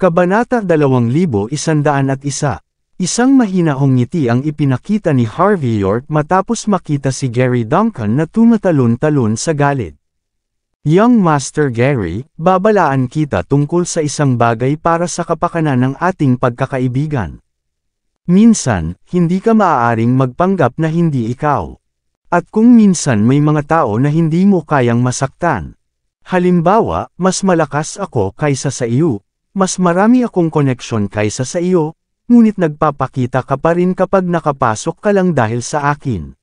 Kabanata 2101. Isang mahinahong ngiti ang ipinakita ni Harvey York matapos makita si Gary Duncan na tumatalon-talon sa galit. Young Master Gary, babalaan kita tungkol sa isang bagay para sa kapakanan ng ating pagkakaibigan. Minsan, hindi ka maaaring magpanggap na hindi ikaw. At kung minsan may mga tao na hindi mo kayang masaktan. Halimbawa, mas malakas ako kaysa sa iyo, mas marami akong koneksyon kaysa sa iyo, ngunit nagpapakita ka pa rin kapag nakapasok ka lang dahil sa akin.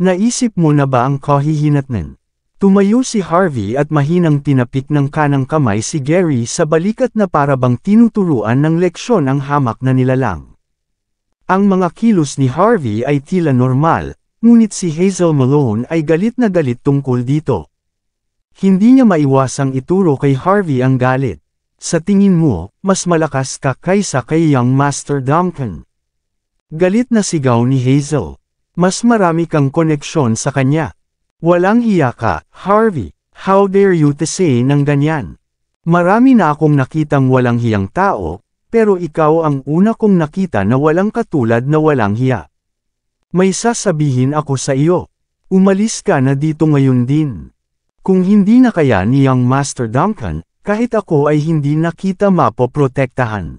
Naisip mo na ba ang kahihinatnan? Tumayo si Harvey at mahinang tinapik ng kanang kamay si Gary sa balikat na parabang tinuturuan ng leksyon ang hamak na nilalang. Ang mga kilos ni Harvey ay tila normal, ngunit si Hazel Malone ay galit na galit tungkol dito. Hindi niya maiwasang ituro kay Harvey ang galit. Sa tingin mo, mas malakas ka kaysa kay Young Master Duncan. Galit na sigaw ni Hazel. Mas marami kang koneksyon sa kanya. Walang hiya ka, Harvey. How dare you to say ng ganyan? Marami na akong nakitang walang hiyang tao, pero ikaw ang una kong nakita na walang katulad na walang hiya. May sasabihin ako sa iyo. Umalis ka na dito ngayon din. Kung hindi na kaya ni Young Master Duncan, kahit ako ay hindi na kita mapoprotektahan.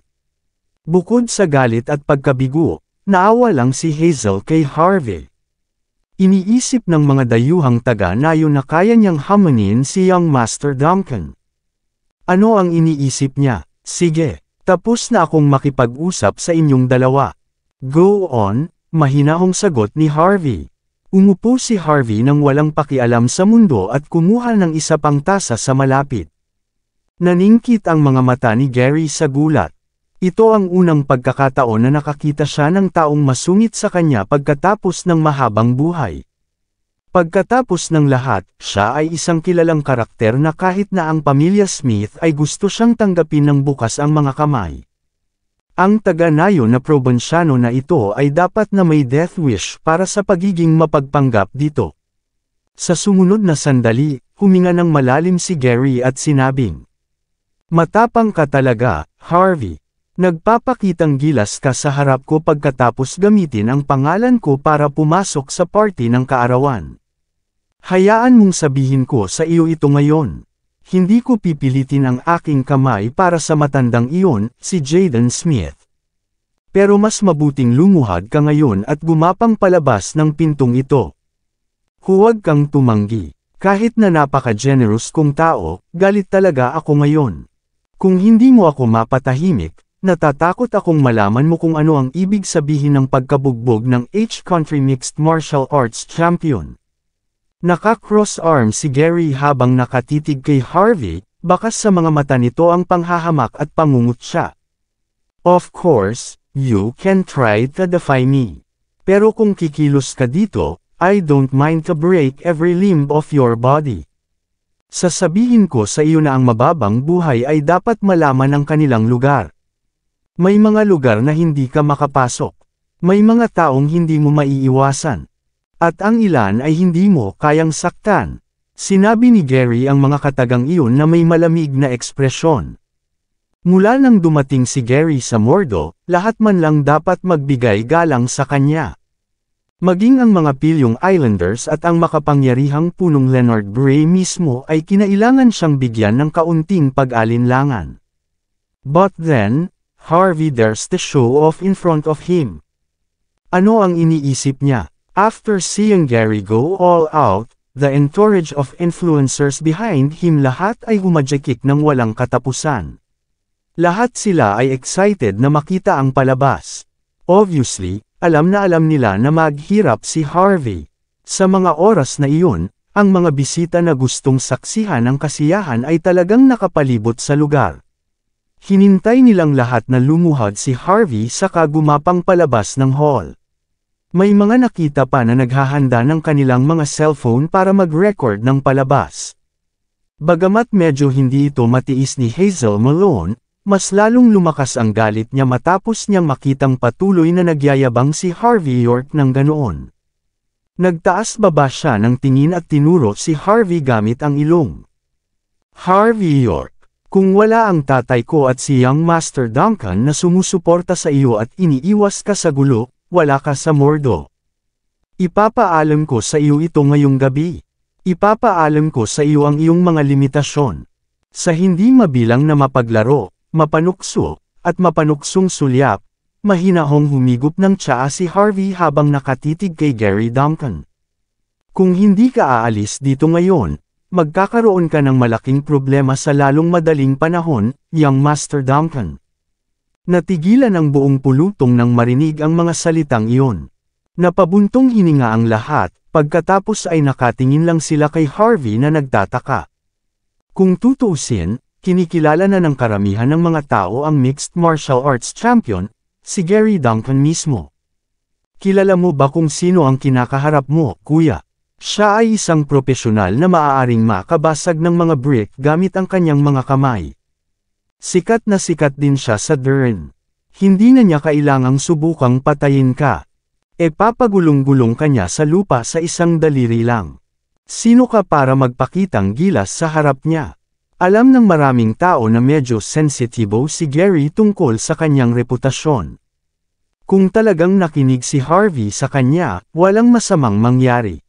Bukod sa galit at pagkabigo, naawa lang si Hazel kay Harvey. Iniisip ng mga dayuhang taga-nayo na kaya niyang hamanin si Young Master Duncan. Ano ang iniisip niya? Sige, tapos na akong makipag-usap sa inyong dalawa. Go on, mahinahong sagot ni Harvey. Umupo si Harvey nang walang pakialam sa mundo at kumuha ng isa pang tasa sa malapit. Naningkit ang mga mata ni Gary sa gulat. Ito ang unang pagkakataon na nakakita siya ng taong masungit sa kanya pagkatapos ng mahabang buhay. Pagkatapos ng lahat, siya ay isang kilalang karakter na kahit na ang pamilya Smith ay gusto siyang tanggapin ng bukas ang mga kamay. Ang taga-nayo na probinsyano na ito ay dapat na may death wish para sa pagiging mapagpanggap dito. Sa sumunod na sandali, huminga ng malalim si Gary at sinabing, "Matapang ka talaga, Harvey. Nagpapakitang gilas ka sa harap ko pagkatapos gamitin ang pangalan ko para pumasok sa party ng kaarawan. Hayaan mong sabihin ko sa iyo ito ngayon. Hindi ko pipilitin ang aking kamay para sa matandang iyon, si Jaden Smith. Pero mas mabuting lumuhad ka ngayon at gumapang palabas ng pintong ito. Huwag kang tumanggi. Kahit na napaka-generous kong tao, galit talaga ako ngayon. Kung hindi mo ako mapatahimik, natatakot akong malaman mo kung ano ang ibig sabihin ng pagkabugbog ng H-Country Mixed Martial Arts Champion." Naka-cross arm si Gary habang nakatitig kay Harvey, bakas sa mga mata nito ang panghahamak at pangungutya. "Of course, you can try to defy me. Pero kung kikilos ka dito, I don't mind to break every limb of your body. Sasabihin ko sa iyo na ang mababang buhay ay dapat malaman ang kanilang lugar. May mga lugar na hindi ka makapasok. May mga taong hindi mo maiiwasan. At ang ilan ay hindi mo kayang saktan." Sinabi ni Gary ang mga katagang iyon na may malamig na ekspresyon. Mula nang dumating si Gary sa Mordo, lahat man lang dapat magbigay galang sa kanya. Maging ang mga Pilyong Islanders at ang makapangyarihang punong Leonard Bray mismo ay kinailangan siyang bigyan ng kaunting pag-alinlangan. But then, Harvey dares to show off in front of him. Ano ang iniisip niya? After seeing Gary go all out, the entourage of influencers behind him lahat ay humadjakik ng walang katapusan. Lahat sila ay excited na makita ang palabas. Obviously, alam nila na maghirap si Harvey. Sa mga oras na iyon, ang mga bisita na gustong saksihan ang kasiyahan ay talagang nakapalibot sa lugar. Hinintay nilang lahat na lumuhad si Harvey saka gumapang palabas ng hall. May mga nakita pa na naghahanda ng kanilang mga cellphone para mag-record ng palabas. Bagamat medyo hindi ito matiis ni Hazel Malone, mas lalong lumakas ang galit niya matapos niyang makitang patuloy na nagyayabang si Harvey York ng ganoon. Nagtaas baba siya ng tingin at tinuro si Harvey gamit ang ilong. "Harvey York, Kung wala ang tatay ko at si Young Master Duncan na sumusuporta sa iyo at iniiwas ka sa gulo, wala ka sa Mordo. Ipapaalam ko sa iyo ito ngayong gabi. Ipapaalam ko sa iyo ang iyong mga limitasyon. Sa hindi mabilang na mapaglaro, mapanukso, at mapanuksong sulyap, mahinahong humigop ng tsaa si Harvey habang nakatitig kay Gary Duncan. Kung hindi ka aalis dito ngayon, magkakaroon ka ng malaking problema sa lalong madaling panahon, Young Master Duncan. Natigilan ang buong pulutong nang marinig ang mga salitang iyon. Napabuntong hininga ang lahat, pagkatapos ay nakatingin lang sila kay Harvey na nagtataka. Kung tutuusin, kinikilala na ng karamihan ng mga tao ang mixed martial arts champion, si Gary Duncan mismo. Kilala mo ba kung sino ang kinakaharap mo, kuya? Siya ay isang propesyonal na maaaring makabasag ng mga brick gamit ang kanyang mga kamay. Sikat na sikat din siya sa Dern. Hindi na niya kailangang subukang patayin ka. Papagulong-gulong ka niya sa lupa sa isang daliri lang. Sino ka para magpakitang gilas sa harap niya? Alam ng maraming tao na medyo sensitibo si Gary tungkol sa kanyang reputasyon. Kung talagang nakinig si Harvey sa kanya, walang masamang mangyari.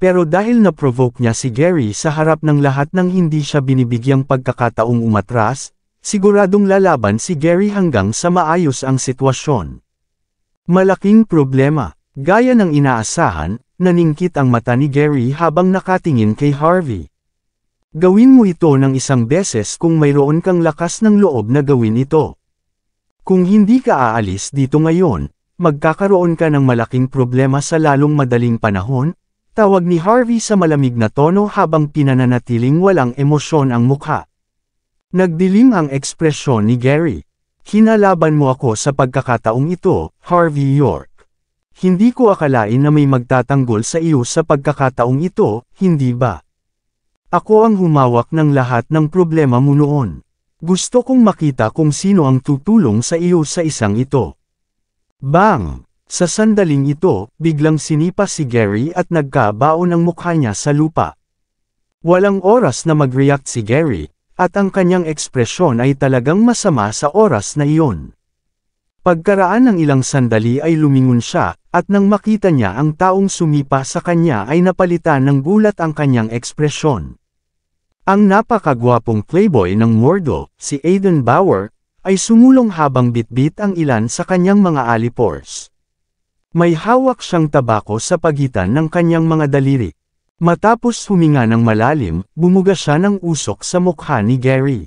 Pero dahil na-provoke niya si Gary sa harap ng lahat ng hindi siya binibigyang pagkakataong umatras, siguradong lalaban si Gary hanggang sa maayos ang sitwasyon. Malaking problema. Gaya ng inaasahan, naningkit ang mata ni Gary habang nakatingin kay Harvey. Gawin mo ito ng isang beses kung mayroon kang lakas ng loob na gawin ito. Kung hindi ka aalis dito ngayon, magkakaroon ka ng malaking problema sa lalong madaling panahon, tawag ni Harvey sa malamig na tono habang pinananatiling walang emosyon ang mukha. Nagdilim ang ekspresyon ni Gary. Kinalaban mo ako sa pagkakataong ito, Harvey York. Hindi ko akalain na may magtatanggol sa iyo sa pagkakataong ito, hindi ba? Ako ang humawak ng lahat ng problema mo noon. Gusto kong makita kung sino ang tutulong sa iyo sa isang ito. Bang! Sa sandaling ito, biglang sinipa si Gary at nagkabaon ang mukha niya sa lupa. Walang oras na mag-react si Gary, at ang kanyang ekspresyon ay talagang masama sa oras na iyon. Pagkaraan ng ilang sandali ay lumingon siya, at nang makita niya ang taong sumipa sa kanya ay napalitan ng gulat ang kanyang ekspresyon. Ang napakagwapong playboy ng Mordo, si Aiden Bauer, ay sumulong habang bitbit ang ilan sa kanyang mga alipors. May hawak siyang tabako sa pagitan ng kanyang mga daliri. Matapos huminga ng malalim, bumuga siya ng usok sa mukha ni Gary.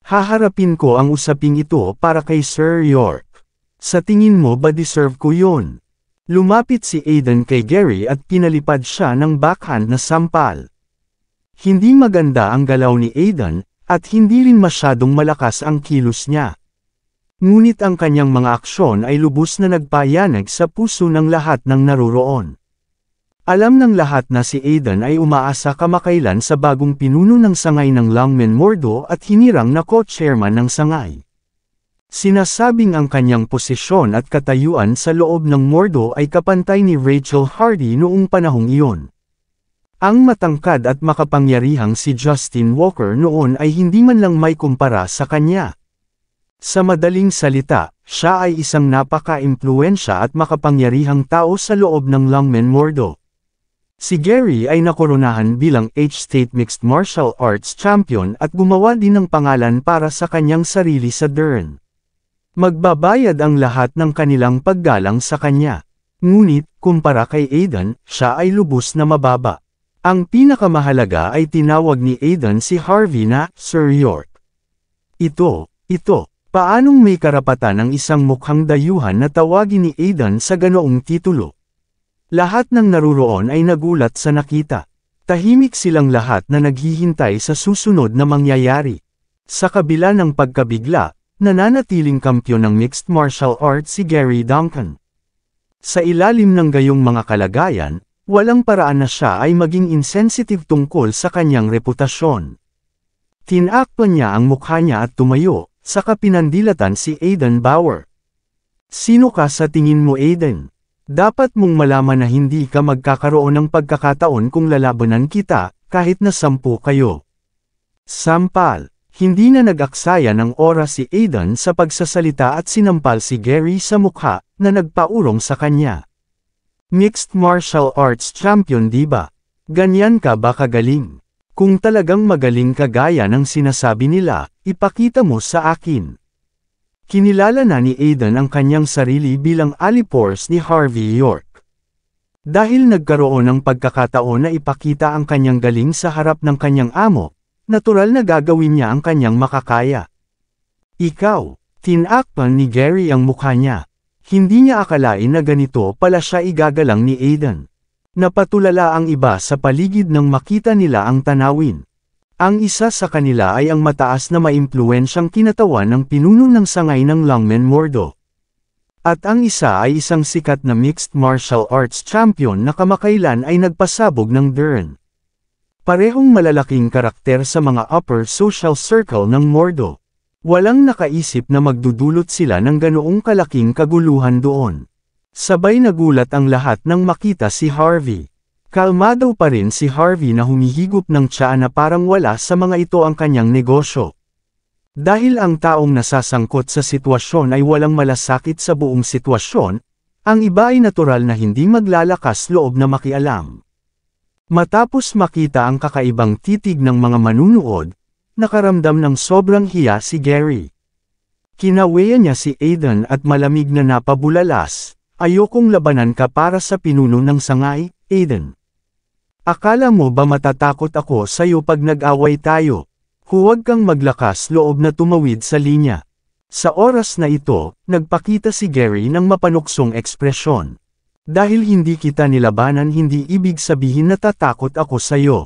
Haharapin ko ang usaping ito para kay Sir York. Sa tingin mo ba deserve ko yun? Lumapit si Aiden kay Gary at pinalipad siya ng backhand na sampal. Hindi maganda ang galaw ni Aiden, at hindi rin masyadong malakas ang kilos niya. Ngunit ang kanyang mga aksyon ay lubos na nagpayanag sa puso ng lahat ng naruroon. Alam ng lahat na si Aiden ay umaasa kamakailan sa bagong pinuno ng sangay ng Longmen Mordo at hinirang na co-chairman ng sangay. Sinasabing ang kanyang posisyon at katayuan sa loob ng Mordo ay kapantay ni Rachel Hardy noong panahong iyon. Ang matangkad at makapangyarihang si Justin Walker noon ay hindi man lang may kumpara sa kanya. Sa madaling salita, siya ay isang napaka-impluwensya at makapangyarihang tao sa loob ng Longmen Mordo. Si Gary ay nakoronahan bilang H-State Mixed Martial Arts Champion at gumawa din ng pangalan para sa kanyang sarili sa Dern. Magbabayad ang lahat ng kanilang paggalang sa kanya. Ngunit, kumpara kay Aiden, siya ay lubos na mababa. Ang pinakamahalaga ay tinawag ni Aiden si Harvey na Sir York. Ito. Paanong may karapatan ng isang mukhang dayuhan na tawagin ni Aiden sa ganoong titulo? Lahat ng naruroon ay nagulat sa nakita. Tahimik silang lahat na naghihintay sa susunod na mangyayari. Sa kabila ng pagkabigla, nananatiling kampyon ng mixed martial arts si Gary Duncan. Sa ilalim ng gayong mga kalagayan, walang paraan na siya ay maging insensitive tungkol sa kanyang reputasyon. Tinakpan niya ang mukha niya at tumayo. Saka pinandilatan si Aiden Bauer. Sino ka sa tingin mo, Aiden? Dapat mong malaman na hindi ka magkakaroon ng pagkakataon kung lalabanan kita, kahit na 10 kayo. Sampal. Hindi na nag-aksaya ng oras si Aiden sa pagsasalita at sinampal si Gary sa mukha, na nagpaurong sa kanya. Mixed martial arts champion diba? Ganyan ka ba kagaling? Kung talagang magaling ka gaya ng sinasabi nila, ipakita mo sa akin. Kinilala na ni Aiden ang kanyang sarili bilang Alipors ni Harvey York. Dahil nagkaroon ng pagkakataon na ipakita ang kanyang galing sa harap ng kanyang amo, natural na gagawin niya ang kanyang makakaya. Ikaw, tinakpan ni Gary ang mukha niya. Hindi niya akalain na ganito pala siya igagalang ni Aiden. Napatulala ang iba sa paligid nang makita nila ang tanawin. Ang isa sa kanila ay ang mataas na maimpluwensyang kinatawan ng pinuno ng sangay ng Longmen Mordo. At ang isa ay isang sikat na mixed martial arts champion na kamakailan ay nagpasabog ng Dern. Parehong malalaking karakter sa mga upper social circle ng Mordo. Walang nakaisip na magdudulot sila ng ganoong kalaking kaguluhan doon. Sabay nagulat ang lahat nang makita si Harvey. Kalmado pa rin si Harvey na humihigop ng tiyan na parang wala sa mga ito ang kanyang negosyo. Dahil ang taong nasasangkot sa sitwasyon ay walang malasakit sa buong sitwasyon, ang iba ay natural na hindi maglalakas loob na makialam. Matapos makita ang kakaibang titig ng mga manunood, nakaramdam ng sobrang hiya si Gary. Kinaweya niya si Aiden at malamig na napabulalas, "Ayokong labanan ka para sa pinuno ng sangay, Aiden. Akala mo ba matatakot ako sa'yo pag nag-away tayo? Huwag kang maglakas loob na tumawid sa linya." Sa oras na ito, nagpakita si Gary ng mapanuksong ekspresyon. "Dahil hindi kita nilabanan hindi ibig sabihin na tatakot ako sa'yo.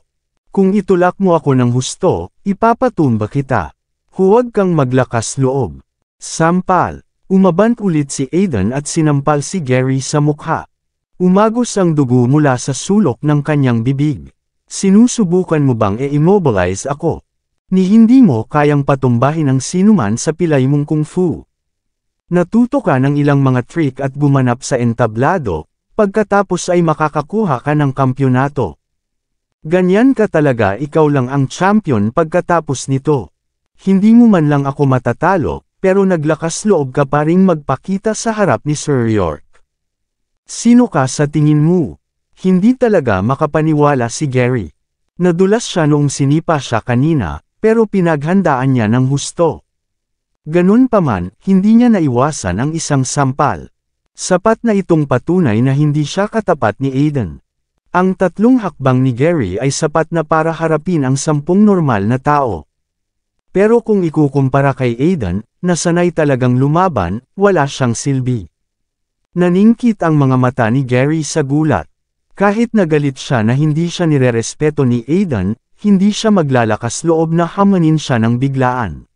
Kung itulak mo ako ng husto, ipapatumba kita. Huwag kang maglakas loob." Sampal. Umabant ulit si Aiden at sinampal si Gary sa mukha. Umagos ang dugo mula sa sulok ng kanyang bibig. "Sinusubukan mo bang i-immobilize ako? Ni hindi mo kayang patumbahin ang sinuman sa pilay mong kung fu. Natuto ka ng ilang mga trick at gumanap sa entablado, pagkatapos ay makakakuha ka ng kampyonato. Ganyan ka talaga, ikaw lang ang champion pagkatapos nito. Hindi mo man lang ako matatalo, pero naglakas loob ka pa ring magpakita sa harap ni Sir York. Sino ka sa tingin mo?" Hindi talaga makapaniwala si Gary. Nadulas siya noong sinipa siya kanina, pero pinaghandaan niya ng husto. Ganun pa man, hindi niya naiwasan ang isang sampal. Sapat na itong patunay na hindi siya katapat ni Aiden. Ang 3 hakbang ni Gary ay sapat na para harapin ang 10 normal na tao. Pero kung ikukumpara kay Aiden, na sanay talagang lumaban, wala siyang silbi. Naningkit ang mga mata ni Gary sa gulat. Kahit nagalit siya na hindi siya nirerespeto ni Aiden, hindi siya maglalakas loob na hamanin siya ng biglaan.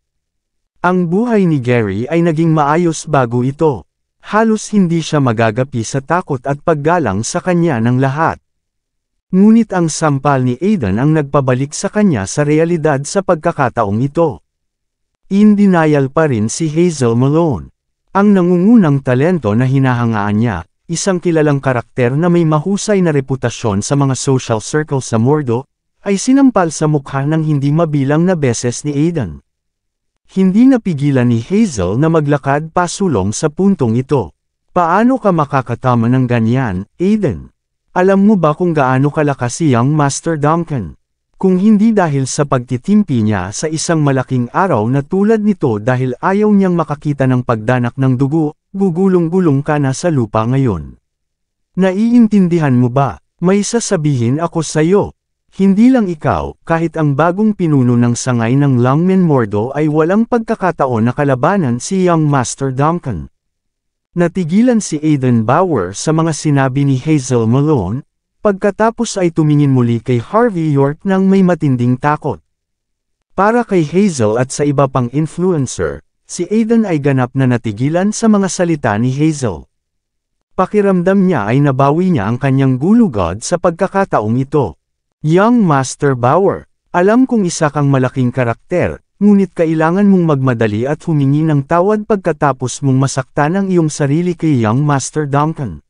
Ang buhay ni Gary ay naging maayos bago ito. Halos hindi siya magagapi sa takot at paggalang sa kanya ng lahat. Ngunit ang sampal ni Aiden ang nagpabalik sa kanya sa realidad sa pagkakataong ito. In denial pa rin si Hazel Malone. Ang nangungunang talento na hinahangaan niya, isang kilalang karakter na may mahusay na reputasyon sa mga social circle sa Mordo, ay sinampal sa mukha ng hindi mabilang na beses ni Aiden. Hindi napigilan ni Hazel na maglakad pasulong sa puntong ito. "Paano ka makakatama ng ganyan, Aiden? Alam mo ba kung gaano kalakas si Young Master Duncan? Kung hindi dahil sa pagtitimpi niya sa isang malaking araw na tulad nito dahil ayaw niyang makakita ng pagdanak ng dugo, gugulong-gulong ka na sa lupa ngayon. Naiintindihan mo ba? May sasabihin ako sa'yo. Hindi lang ikaw, kahit ang bagong pinuno ng sangay ng Longmen Mordo ay walang pagkakataon na kalabanan si Young Master Duncan." Natigilan si Aiden Bauer sa mga sinabi ni Hazel Malone, pagkatapos ay tumingin muli kay Harvey York nang may matinding takot. Para kay Hazel at sa iba pang influencer, si Aiden ay ganap na natigilan sa mga salita ni Hazel. Pakiramdam niya ay nabawi niya ang kanyang gulugod sa pagkakataong ito. "Young Master Bauer, alam kong isa kang malaking karakter, ngunit kailangan mong magmadali at humingi ng tawad pagkatapos mong masaktan ang iyong sarili kay Young Master Duncan.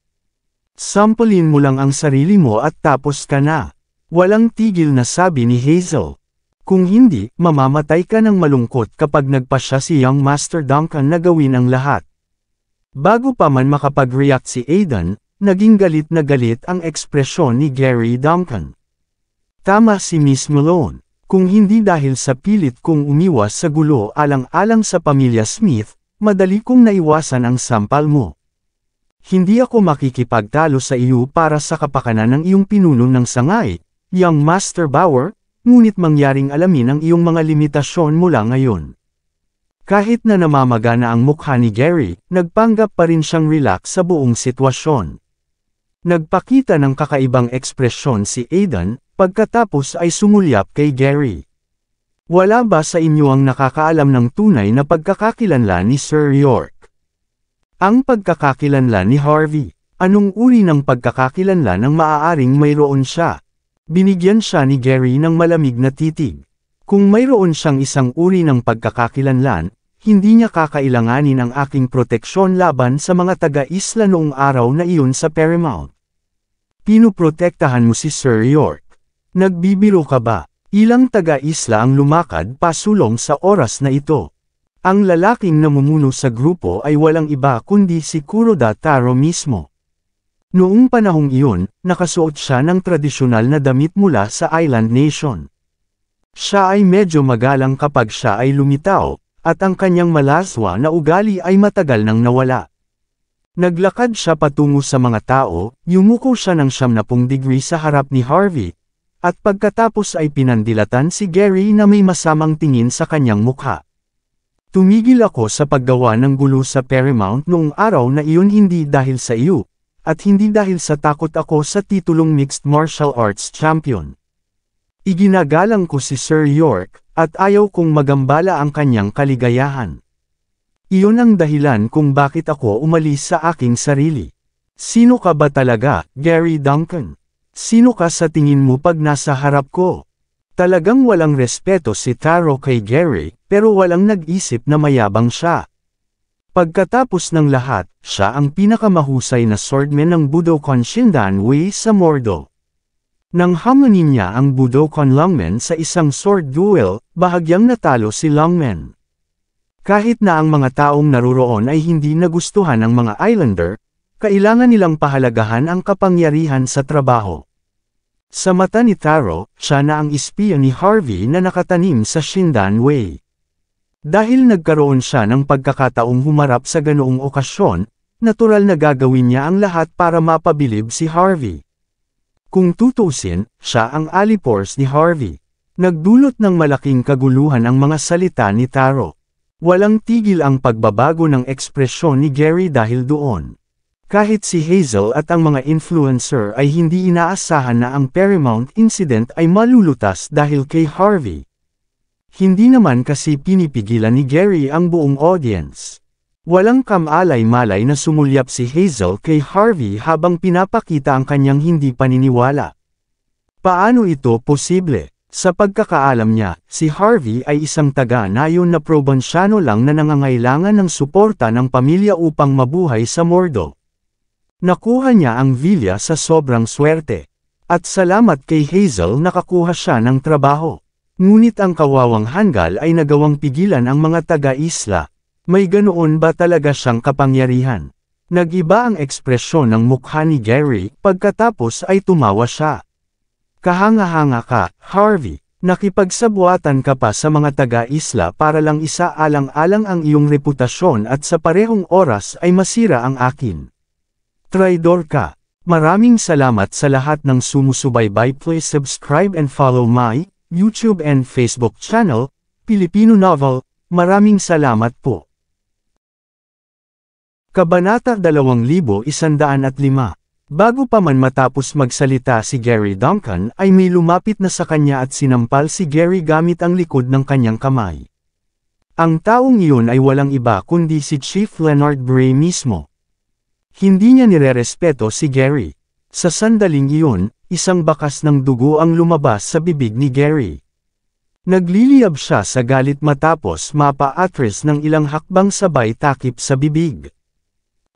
Sampulin mo lang ang sarili mo at tapos ka na." Walang tigil na sabi ni Hazel. Kung hindi, mamamatay ka ng malungkot kapag nagpasya si Young Master Duncan na gawin ang lahat. Bago pa man makapag-react si Aidan, naging galit na galit ang ekspresyon ni Gary Duncan. Tama si Miss Malone. Kung hindi dahil sa pilit kong umiwas sa gulo alang-alang sa pamilya Smith, madali kong naiwasan ang sampal mo. Hindi ako makikipagtalo sa iyo para sa kapakanan ng iyong pinuno ng sangay, Young Master Bauer, ngunit mangyaring alamin ang iyong mga limitasyon mula ngayon. Kahit na namamaga na ang mukha ni Gary, nagpanggap pa rin siyang relax sa buong sitwasyon. Nagpakita ng kakaibang ekspresyon si Aidan, pagkatapos ay sumulyap kay Gary. Wala ba sa inyo ang nakakaalam ng tunay na pagkakakilanlan ni Sir York? Ang pagkakakilanlan ni Harvey. Anong uri ng pagkakakilanlan ang maaaring mayroon siya? Binigyan siya ni Gary ng malamig na titig. Kung mayroon siyang isang uri ng pagkakakilanlan, hindi niya kakailanganin ang aking proteksyon laban sa mga taga-isla noong araw na iyon sa Paramount. Pinuprotektahan mo si Sir York. Nagbibiro ka ba? Ilang taga-isla ang lumakad pasulong sa oras na ito. Ang lalaking namumuno sa grupo ay walang iba kundi si Kuroda Taro mismo. Noong panahong iyon, nakasuot siya ng tradisyonal na damit mula sa Island Nation. Siya ay medyo magalang kapag siya ay lumitaw, at ang kanyang malaswa na ugali ay matagal nang nawala. Naglakad siya patungo sa mga tao, yumuko siya ng 90 degree sa harap ni Harvey, at pagkatapos ay pinandilatan si Gary na may masamang tingin sa kanyang mukha. Tumigil ako sa paggawa ng gulo sa Paramount noong araw na iyon hindi dahil sa iyo, at hindi dahil sa takot ako sa titulong Mixed Martial Arts Champion. Iginagalang ko si Sir York, at ayaw kong magambala ang kanyang kaligayahan. Iyon ang dahilan kung bakit ako umalis sa aking sarili. Sino ka ba talaga, Gary Duncan? Sino ka sa tingin mo pag nasa harap ko? Talagang walang respeto si Taro kay Gary, pero walang nag-isip na mayabang siya. Pagkatapos ng lahat, siya ang pinakamahusay na swordman ng Budokan Shindanwei sa Mordo. Nang hamanin niya ang Budokan Longmen sa isang sword duel, bahagyang natalo si Longmen. Kahit na ang mga taong naruroon ay hindi nagustuhan ng mga Islander, kailangan nilang pahalagahan ang kapangyarihan sa trabaho. Sa mata ni Taro, siya na ang espiya ni Harvey na nakatanim sa Shindanwei. Dahil nagkaroon siya ng pagkakataong humarap sa ganoong okasyon, natural na gagawin niya ang lahat para mapabilib si Harvey. Kung tutusin, siya ang alipors ni Harvey. Nagdulot ng malaking kaguluhan ang mga salita ni Taro. Walang tigil ang pagbabago ng ekspresyon ni Gary dahil doon. Kahit si Hazel at ang mga influencer ay hindi inaasahan na ang Paramount incident ay malulutas dahil kay Harvey. Hindi naman kasi pinipigilan ni Gary ang buong audience. Walang kamalay-malay na sumulyap si Hazel kay Harvey habang pinapakita ang kanyang hindi paniniwala. Paano ito posible? Sa pagkakaalam niya, si Harvey ay isang taga-nayon na probinsyano lang na nangangailangan ng suporta ng pamilya upang mabuhay sa Mordo. Nakuha niya ang villa sa sobrang swerte. At salamat kay Hazel nakakuha siya ng trabaho. Ngunit ang kawawang hanggal ay nagawang pigilan ang mga taga-isla. May ganoon ba talaga siyang kapangyarihan? Nag-iba ang ekspresyon ng mukha ni Gary, pagkatapos ay tumawa siya. Kahanga-hanga ka, Harvey. Nakipagsabuatan ka pa sa mga taga-isla para lang isaalang-alang ang iyong reputasyon at sa parehong oras ay masira ang akin. Traidor ka. Maraming salamat sa lahat ng sumusubaybay. Please subscribe and follow my YouTube and Facebook channel, Pilipino Novel. Maraming salamat po. Kabanata 2105. Bago pa man matapos magsalita si Gary Duncan ay may lumapit na sa kanya at sinampal si Gary gamit ang likod ng kanyang kamay. Ang taong iyon ay walang iba kundi si Chief Leonard Bray mismo. Hindi niya nirerespeto si Gary. Sa sandaling iyon, isang bakas ng dugo ang lumabas sa bibig ni Gary. Nagliliyab siya sa galit matapos mapa-atras ng ilang hakbang sabay takip sa bibig.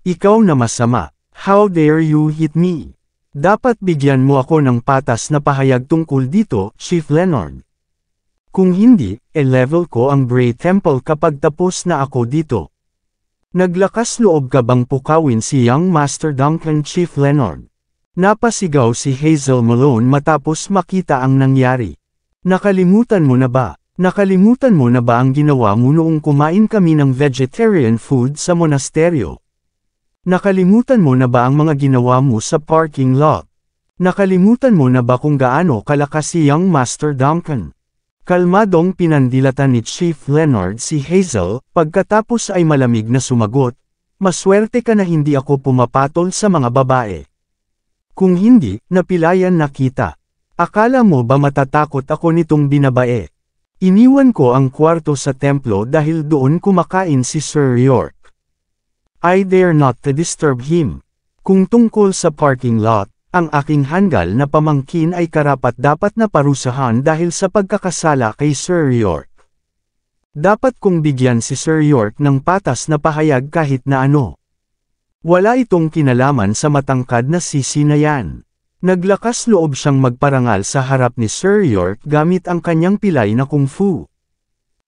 Ikaw na masama. How dare you hit me? Dapat bigyan mo ako ng patas na pahayag tungkol dito, Chief Leonard. Kung hindi, level ko ang Bray Temple kapag tapos na ako dito. Naglakas loob ka bang pukawin si Young Master Duncan, Chief Leonard? Napasigaw si Hazel Malone matapos makita ang nangyari. Nakalimutan mo na ba? Nakalimutan mo na ba ang ginawa mo noong kumain kami ng vegetarian food sa monasteryo? Nakalimutan mo na ba ang mga ginawa mo sa parking lot? Nakalimutan mo na ba kung gaano kalakas si Young Master Duncan? Kalmadong pinandilatan ni Chief Leonard si Hazel, pagkatapos ay malamig na sumagot, "Maswerte ka na hindi ako pumapatol sa mga babae. Kung hindi, napilayan na kita. Akala mo ba matatakot ako nitong binabae? Iniwan ko ang kwarto sa templo dahil doon kumakain si Sir York. I dare not to disturb him. Kung tungkol sa parking lot, ang aking hanggal na pamangkin ay karapat-dapat na parusahan dahil sa pagkakasala kay Sir York. Dapat kong bigyan si Sir York ng patas na pahayag kahit na ano. Wala itong kinalaman sa matangkad na sisi na yan." Naglakas loob siyang magparangal sa harap ni Sir York gamit ang kanyang pilay na kung fu.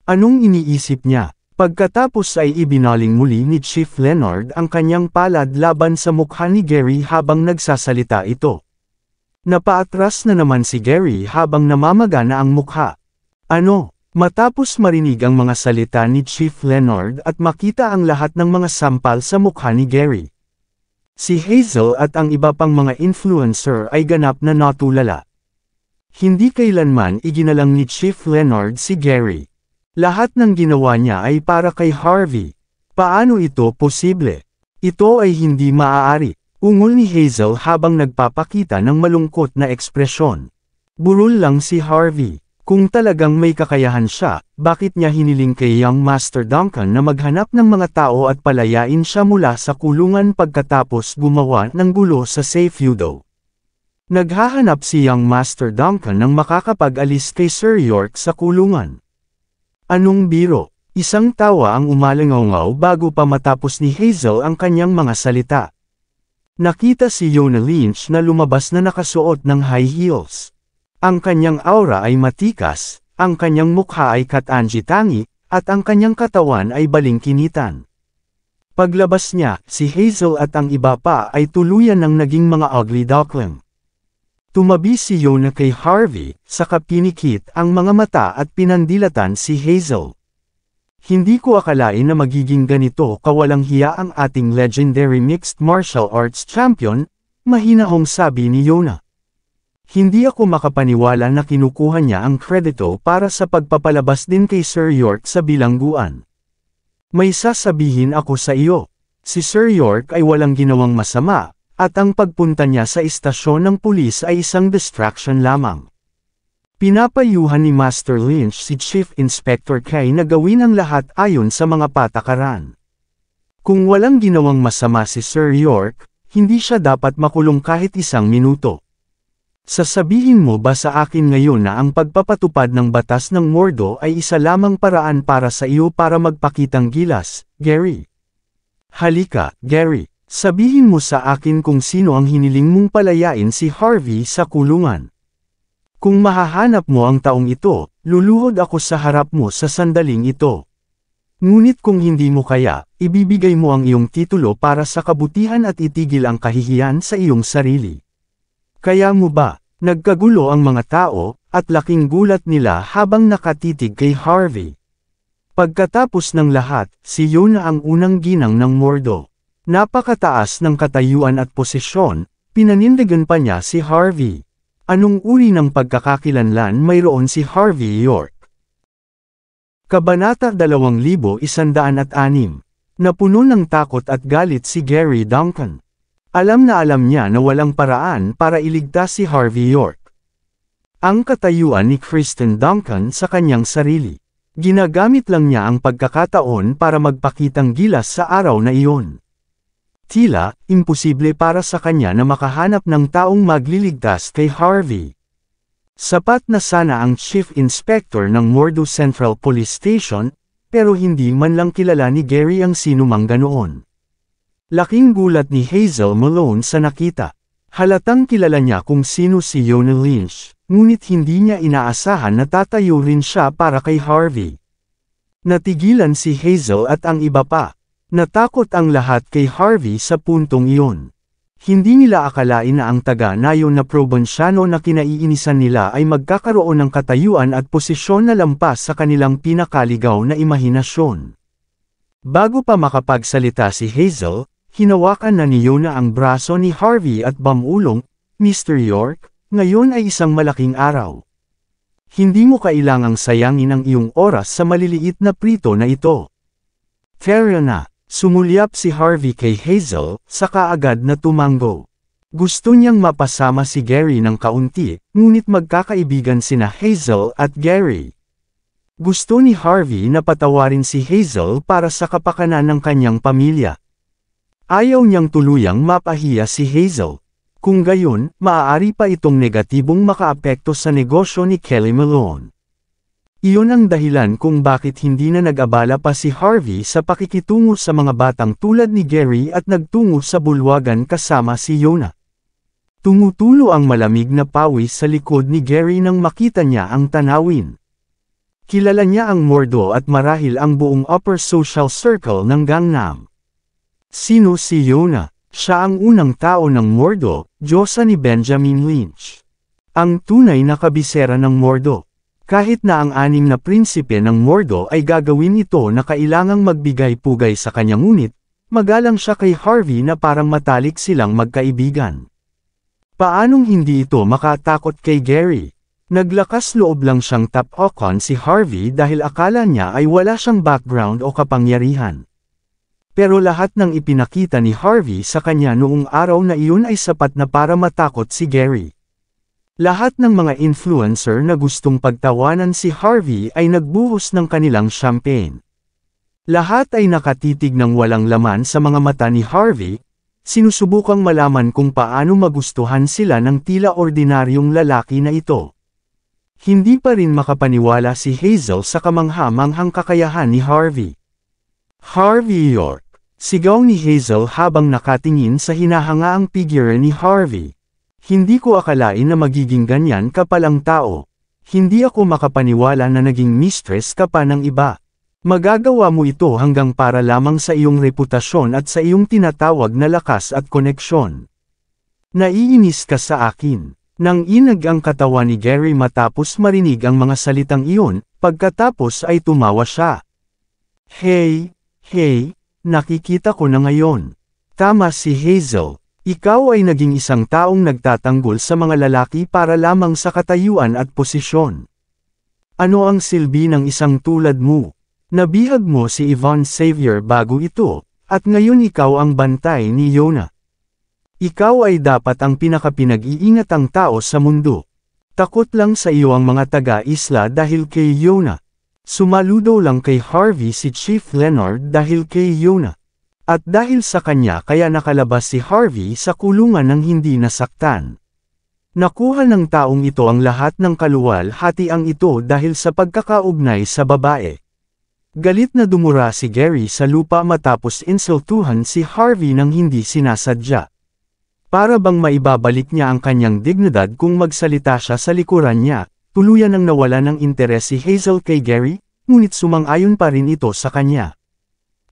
Anong iniisip niya? Pagkatapos ay ibinaling muli ni Chief Leonard ang kanyang palad laban sa mukha ni Gary habang nagsasalita ito. Napaatras na naman si Gary habang namamaga na ang mukha. Ano? Matapos marinig ang mga salita ni Chief Leonard at makita ang lahat ng mga sampal sa mukha ni Gary, si Hazel at ang iba pang mga influencer ay ganap na natulala. Hindi kailanman iginalang ni Chief Leonard si Gary. Lahat ng ginawa niya ay para kay Harvey. Paano ito posible? Ito ay hindi maaari, ungol ni Hazel habang nagpapakita ng malungkot na ekspresyon. Burol lang si Harvey. Kung talagang may kakayahan siya, bakit niya hiniling kay Young Master Duncan na maghanap ng mga tao at palayain siya mula sa kulungan pagkatapos gumawa ng gulo sa Safe Feudo? Naghahanap si Young Master Duncan ng makakapag-alis kay Sir York sa kulungan. Anong biro? Isang tawa ang umalangaw bago pa matapos ni Hazel ang kanyang mga salita. Nakita si Yona Lynch na lumabas na nakasuot ng high heels. Ang kanyang aura ay matikas, ang kanyang mukha ay katangi-tangi, at ang kanyang katawan ay balingkinitan. Paglabas niya, si Hazel at ang iba pa ay tuluyan ng naging mga ugly duckling. Tumabi si Yona kay Harvey, saka pinikit ang mga mata at pinandilatan si Hazel. Hindi ko akalain na magiging ganito kawalang hiya ang ating legendary mixed martial arts champion, mahinahong sabi ni Yona. Hindi ako makapaniwala na kinukuha niya ang kredito para sa pagpapalabas din kay Sir York sa bilangguan. May sasabihin ako sa iyo. Si Sir York ay walang ginawang masama, at ang pagpunta niya sa istasyon ng pulis ay isang distraction lamang. Pinapayuhan ni Master Lynch si Chief Inspector Kay na gawin ang lahat ayon sa mga patakaran. Kung walang ginawang masama si Sir York, hindi siya dapat makulong kahit isang minuto. Sasabihin mo ba sa akin ngayon na ang pagpapatupad ng batas ng Mordo ay isa lamang paraan para sa iyo para magpakitang gilas, Gary? Halika, Gary. Sabihin mo sa akin kung sino ang hiniling mong palayain si Harvey sa kulungan. Kung mahahanap mo ang taong ito, luluhod ako sa harap mo sa sandaling ito. Ngunit kung hindi mo kaya, ibibigay mo ang iyong titulo para sa kabutihan at itigil ang kahihiyan sa iyong sarili. Kaya mo ba, nagkagulo ang mga tao, at laking gulat nila habang nakatitig kay Harvey. Pagkatapos ng lahat, si Yona ang unang ginang ng Mordo. Napakataas ng katayuan at posisyon, pinanindigan pa niya si Harvey. Anong uri ng pagkakakilanlan mayroon si Harvey York? Kabanata 2106. Napuno ng takot at galit si Gary Duncan. Alam niya na walang paraan para iligtas si Harvey York. Ang katayuan ni Kristen Duncan sa kanyang sarili. Ginagamit lang niya ang pagkakataon para magpakitang gilas sa araw na iyon. Tila, imposible para sa kanya na makahanap ng taong magliligtas kay Harvey. Sapat na sana ang Chief Inspector ng Mordo Central Police Station, pero hindi man lang kilala ni Gary ang sinumang ganoon. Laking gulat ni Hazel Malone sa nakita. Halatang kilala niya kung sino si Yona Lynch, ngunit hindi niya inaasahan na tatayo rin siya para kay Harvey. Natigilan si Hazel at ang iba pa. Natakot ang lahat kay Harvey sa puntong iyon. Hindi nila akalain na ang taga-nayon na probinsyano na kinaiinisan nila ay magkakaroon ng katayuan at posisyon na lampas sa kanilang pinakaligaw na imahinasyon. Bago pa makapagsalita si Hazel, hinawakan na ni Yona ang braso ni Harvey at bamulong, "Mr. York, ngayon ay isang malaking araw. Hindi mo kailangang sayangin ang iyong oras sa maliliit na prito na ito." "Tara na." Sumulyap si Harvey kay Hazel, saka agad na tumango. Gusto niyang mapasama si Gary ng kaunti, ngunit magkakaibigan sina Hazel at Gary. Gusto ni Harvey na patawarin si Hazel para sa kapakanan ng kanyang pamilya. Ayaw niyang tuluyang mapahiya si Hazel. Kung gayon, maaari pa itong negatibong makaapekto sa negosyo ni Kelly Malone. Iyon ang dahilan kung bakit hindi na nag-abala pa si Harvey sa pakikitungo sa mga batang tulad ni Gary at nagtungo sa bulwagan kasama si Yona. Tumutulo ang malamig na pawis sa likod ni Gary nang makita niya ang tanawin. Kilala niya ang Mordo at marahil ang buong upper social circle ng Gangnam. Sino si Yona? Siya ang unang tao ng Mordo, diyosa ni Benjamin Lynch. Ang tunay na kabisera ng Mordo. Kahit na ang 6 na prinsipe ng Mordo ay gagawin ito na kailangang magbigay-pugay sa kanya, ngunit, magalang siya kay Harvey na parang matalik silang magkaibigan. Paanong hindi ito makatakot kay Gary? Naglakas loob lang siyang tapakan si Harvey dahil akala niya ay wala siyang background o kapangyarihan. Pero lahat ng ipinakita ni Harvey sa kanya noong araw na iyon ay sapat na para matakot si Gary. Lahat ng mga influencer na gustong pagtawanan si Harvey ay nagbuhos ng kanilang champagne. Lahat ay nakatitig ng walang laman sa mga mata ni Harvey, sinusubukang malaman kung paano magustuhan sila ng tila ordinaryong lalaki na ito. Hindi pa rin makapaniwala si Hazel sa kamangha-manghang kakayahan ni Harvey. "Harvey York!" Sigaw ni Hazel habang nakatingin sa hinahangaang figure ni Harvey. "Hindi ko akalain na magiging ganyan ka palang tao. Hindi ako makapaniwala na naging mistress ka pa ng iba. Magagawa mo ito hanggang para lamang sa iyong reputasyon at sa iyong tinatawag na lakas at koneksyon. Naiinis ka sa akin." Nang inag ang katawan ni Gary matapos marinig ang mga salitang iyon, pagkatapos ay tumawa siya. Hey, nakikita ko na ngayon. Tama si Hazel. Ikaw ay naging isang taong nagtatanggol sa mga lalaki para lamang sa katayuan at posisyon. Ano ang silbi ng isang tulad mo? Nabihag mo si Yvonne Xavier bago ito, at ngayon ikaw ang bantay ni Yona. Ikaw ay dapat ang pinakapinag-iingatang tao sa mundo. Takot lang sa iyo ang mga taga-isla dahil kay Yona. Sumaludo lang kay Harvey si Chief Leonard dahil kay Yona. At dahil sa kanya kaya nakalabas si Harvey sa kulungan ng hindi nasaktan. Nakuha ng taong ito ang lahat ng kaluwalhatiang ito dahil sa pagkakaugnay sa babae. Galit na dumura si Gary sa lupa matapos insultuhan si Harvey ng hindi sinasadya. Para bang maibabalik niya ang kanyang dignidad kung magsalita siya sa likuran niya, tuluyan nang nawala ng interes si Hazel kay Gary, ngunit sumang-ayon pa rin ito sa kanya.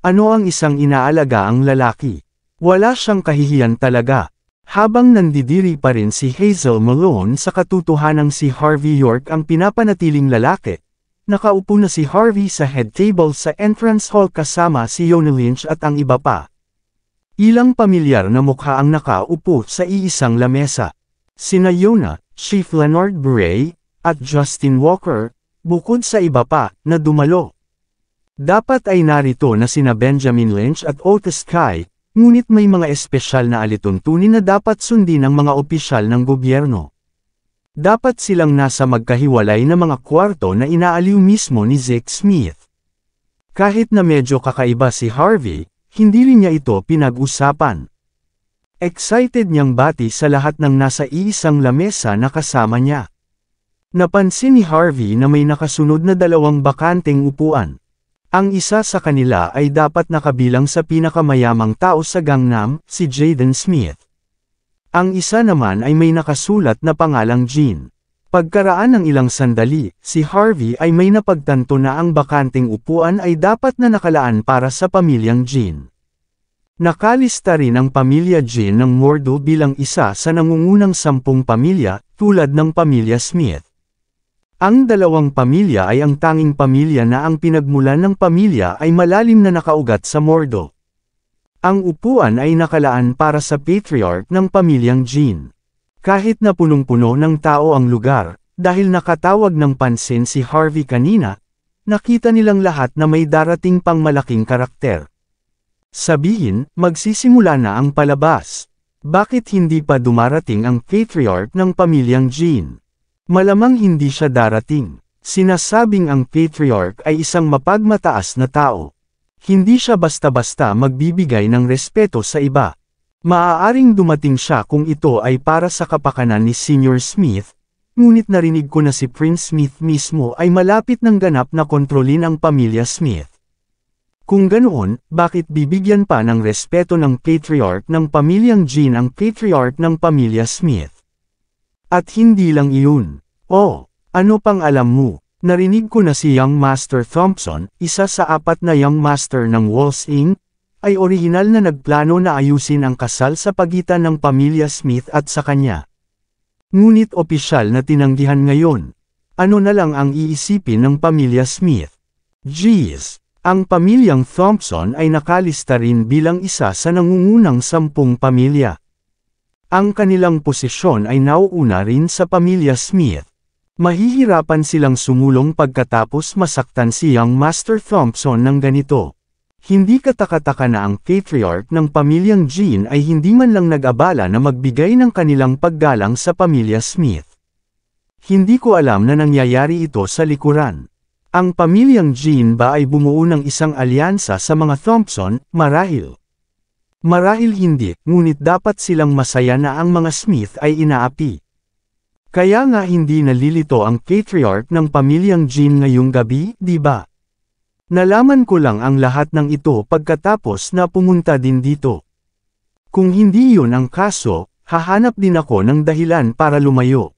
Ano ang isang inaalagang lalaki? Wala siyang kahihiyan talaga. Habang nandidiri pa rin si Hazel Malone sa katotohanang si Harvey York ang pinapanatiling lalaki, nakaupo na si Harvey sa head table sa entrance hall kasama si Yona Lynch at ang iba pa. Ilang pamilyar na mukha ang nakaupo sa iisang lamesa. Sina Yona, Chief Leonard Bray, at Justin Walker, bukod sa iba pa, na dumalo. Dapat ay narito na sina Benjamin Lynch at Otis Kai, ngunit may mga espesyal na alituntunin na dapat sundin ng mga opisyal ng gobyerno. Dapat silang nasa magkahiwalay na mga kwarto na inaaliw mismo ni Zeke Smith. Kahit na medyo kakaiba si Harvey, hindi rin niya ito pinag-usapan. Excited niyang bati sa lahat ng nasa iisang lamesa na kasama niya. Napansin ni Harvey na may nakasunod na 2 bakanteng upuan. Ang isa sa kanila ay dapat nakabilang sa pinakamayamang tao sa Gangnam, si Jaden Smith. Ang isa naman ay may nakasulat na pangalang Jean. Pagkaraan ng ilang sandali, si Harvey ay may napagtanto na ang bakanting upuan ay dapat na nakalaan para sa pamilyang Jean. Nakalista rin ang pamilya Jean ng Mordo bilang isa sa nangungunang 10 pamilya, tulad ng pamilya Smith. Ang dalawang pamilya ay ang tanging pamilya na ang pinagmulan ng pamilya ay malalim na nakaugat sa Mordo. Ang upuan ay nakalaan para sa patriarch ng pamilyang Jean. Kahit na punong-puno ng tao ang lugar, dahil nakatawag ng pansin si Harvey kanina, nakita nilang lahat na may darating pang malaking karakter. Sabihin, magsisimula na ang palabas. Bakit hindi pa dumarating ang patriarch ng pamilyang Jean? Malamang hindi siya darating. Sinasabing ang patriarch ay isang mapagmataas na tao. Hindi siya basta-basta magbibigay ng respeto sa iba. Maaaring dumating siya kung ito ay para sa kapakanan ni Sr. Smith, ngunit narinig ko na si Prince Smith mismo ay malapit ng ganap na kontrolin ang pamilya Smith. Kung ganoon, bakit bibigyan pa ng respeto ng patriarch ng pamilyang Jean ang patriarch ng pamilya Smith? At hindi lang iyon. Oh, ano pang alam mo? Narinig ko na si Young Master Thompson, isa sa 4 na Young Master ng Walls Inc., ay orihinal na nagplano na ayusin ang kasal sa pagitan ng pamilya Smith at sa kanya. Ngunit opisyal na tinanggihan ngayon. Ano na lang ang iisipin ng pamilya Smith? Geez, ang pamilyang Thompson ay nakalista rin bilang isa sa nangungunang 10 pamilya. Ang kanilang posisyon ay nauuna rin sa pamilya Smith. Mahihirapan silang sumulong pagkatapos masaktan si Young Master Thompson ng ganito. Hindi katakataka na ang patriarch ng pamilyang Jean ay hindi man lang nag-abala na magbigay ng kanilang paggalang sa pamilya Smith. Hindi ko alam na nangyayari ito sa likuran. Ang pamilyang Jean ba ay bumuo ng isang alyansa sa mga Thompson, marahil? Marahil hindi, ngunit dapat silang masaya na ang mga Smith ay inaapi. Kaya nga hindi nalilito ang patriarch ng pamilyang Jean ngayong gabi, di ba? Nalaman ko lang ang lahat ng ito pagkatapos na pumunta din dito. Kung hindi yun ang kaso, hahanap din ako ng dahilan para lumayo.